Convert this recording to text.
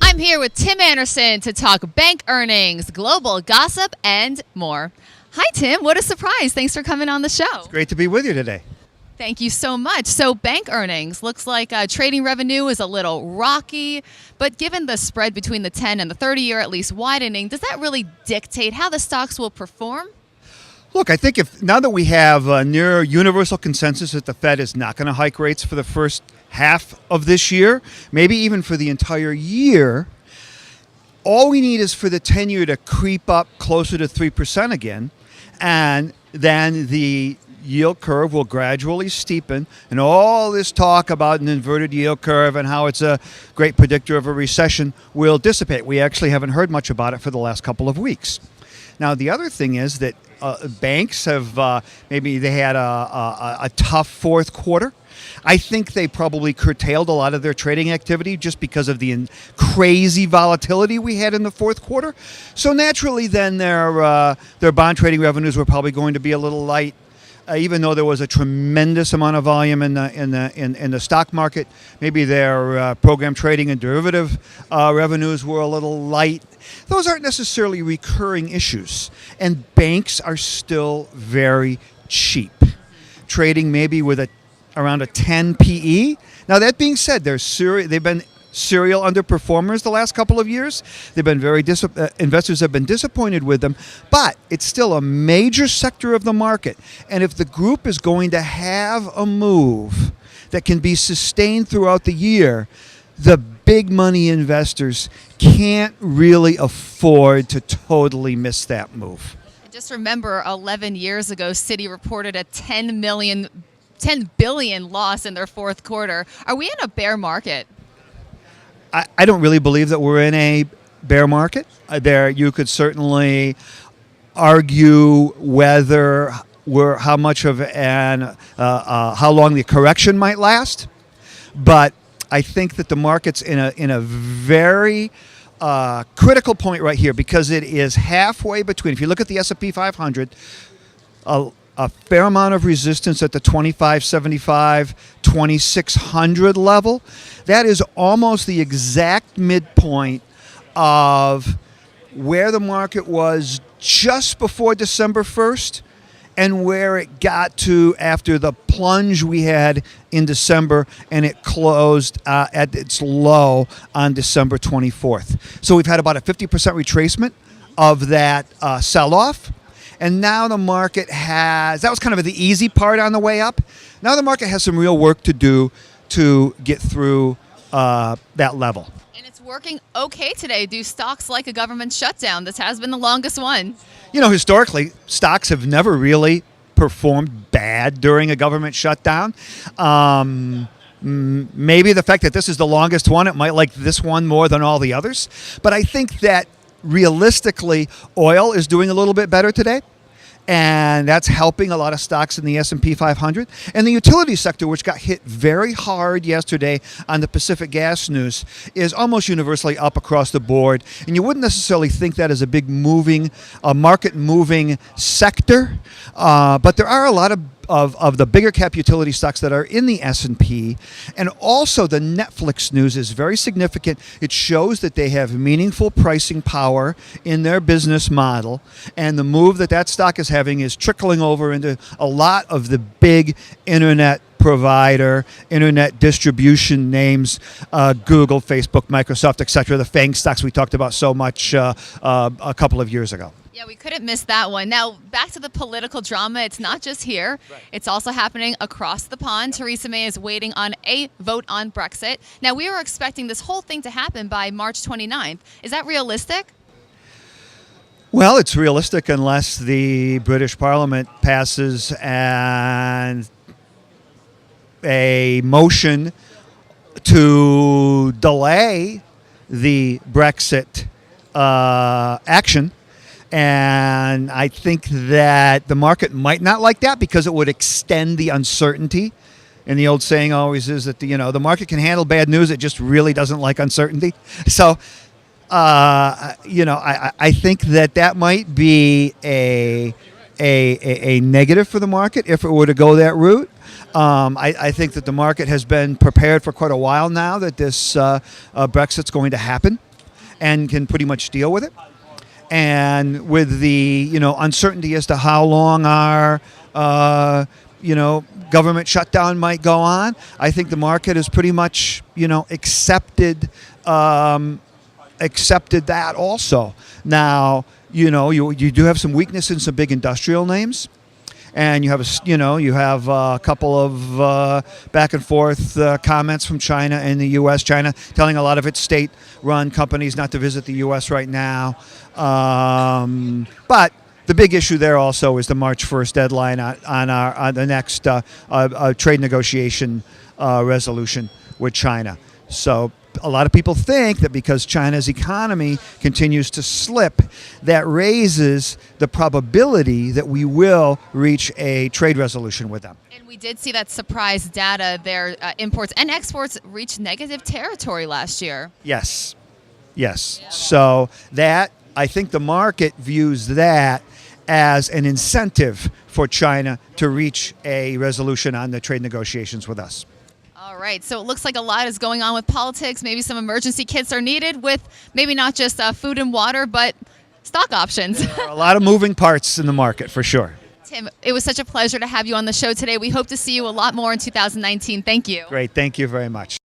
I'm here with Tim Anderson to talk bank earnings, global gossip, and more. Hi, Tim. What a surprise. Thanks for coming on the show. It's great to be with you today. Thank you so much. So bank earnings, looks like trading revenue is a little rocky, but given the spread between the 10 and the 30-year at least widening, does that really dictate how the stocks will perform? Look, I think now that we have a near universal consensus that the Fed is not going to hike rates for the first half of this year, maybe even for the entire year, all we need is for the 10-year to creep up closer to 3% again, and then the yield curve will gradually steepen, and all this talk about an inverted yield curve and how it's a great predictor of a recession will dissipate. We actually haven't heard much about it for the last couple of weeks. Now, the other thing is that banks have maybe they had a tough fourth quarter. I think they probably curtailed a lot of their trading activity just because of the crazy volatility we had in the fourth quarter. So naturally, then their bond trading revenues were probably going to be a little light. Even though there was a tremendous amount of volume in the stock market, maybe their program trading and derivative revenues were a little light. Those aren't necessarily recurring issues, and banks are still very cheap, trading maybe with around a 10 PE. Now that being said, they've been serial underperformers the last couple of years. They've been investors have been disappointed with them, but it's still a major sector of the market. And if the group is going to have a move that can be sustained throughout the year, the big money investors can't really afford to totally miss that move. Just remember 11 years ago, Citi reported a 10 billion loss in their fourth quarter. Are we in a bear market? I don't really believe that we're in a bear market. There, you could certainly argue whether how much of how long the correction might last, but I think that the market's in a very critical point right here, because it is halfway between. If you look at the S&P 500. A fair amount of resistance at the 2575, 2600 level. That is almost the exact midpoint of where the market was just before December 1st and where it got to after the plunge we had in December, and it closed at its low on December 24th. So we've had about a 50% retracement of that sell-off. And now the market that was kind of the easy part on the way up. Now the market has some real work to do to get through that level. And it's working okay today. Do stocks like a government shutdown? This has been the longest one. You know, historically, stocks have never really performed bad during a government shutdown. Maybe the fact that this is the longest one, it might like this one more than all the others. But I think that realistically, oil is doing a little bit better today, and that's helping a lot of stocks in the S&P 500. And the utility sector, which got hit very hard yesterday on the Pacific gas news, is almost universally up across the board. And you wouldn't necessarily think that as a big market-moving sector, but there are a lot of the bigger cap utility stocks that are in the S&P. And also the Netflix news is very significant. It shows that they have meaningful pricing power in their business model, and the move that stock is having is trickling over into a lot of the big internet provider, internet distribution names, Google, Facebook, Microsoft, etc., the FANG stocks we talked about so much a couple of years ago. Yeah, we couldn't miss that one. Now, back to the political drama. It's not just here. Right. It's also happening across the pond. Theresa May is waiting on a vote on Brexit. Now, we were expecting this whole thing to happen by March 29th. Is that realistic? Well, it's realistic unless the British Parliament passes a motion to delay the Brexit action. And I think that the market might not like that because it would extend the uncertainty. And the old saying always is that the market can handle bad news. It just really doesn't like uncertainty. So, I think that might be a negative for the market if it were to go that route. I think that the market has been prepared for quite a while now that this Brexit's going to happen and can pretty much deal with it. And with the uncertainty as to how long our government shutdown might go on, I think the market has pretty much accepted that also. Now you do have some weakness in some big industrial names. And you have a couple of back and forth comments from China and the U.S. China telling a lot of its state-run companies not to visit the U.S. right now. But the big issue there also is the March 1st deadline on the next trade negotiation resolution with China. So a lot of people think that because China's economy continues to slip, that raises the probability that we will reach a trade resolution with them. And we did see that surprise data. Their imports and exports reached negative territory last year. Yes. So that, I think the market views that as an incentive for China to reach a resolution on the trade negotiations with us. All right, so it looks like a lot is going on with politics. Maybe some emergency kits are needed with maybe not just food and water, but stock options. There are a lot of moving parts in the market, for sure. Tim, it was such a pleasure to have you on the show today. We hope to see you a lot more in 2019. Thank you. Great. Thank you very much.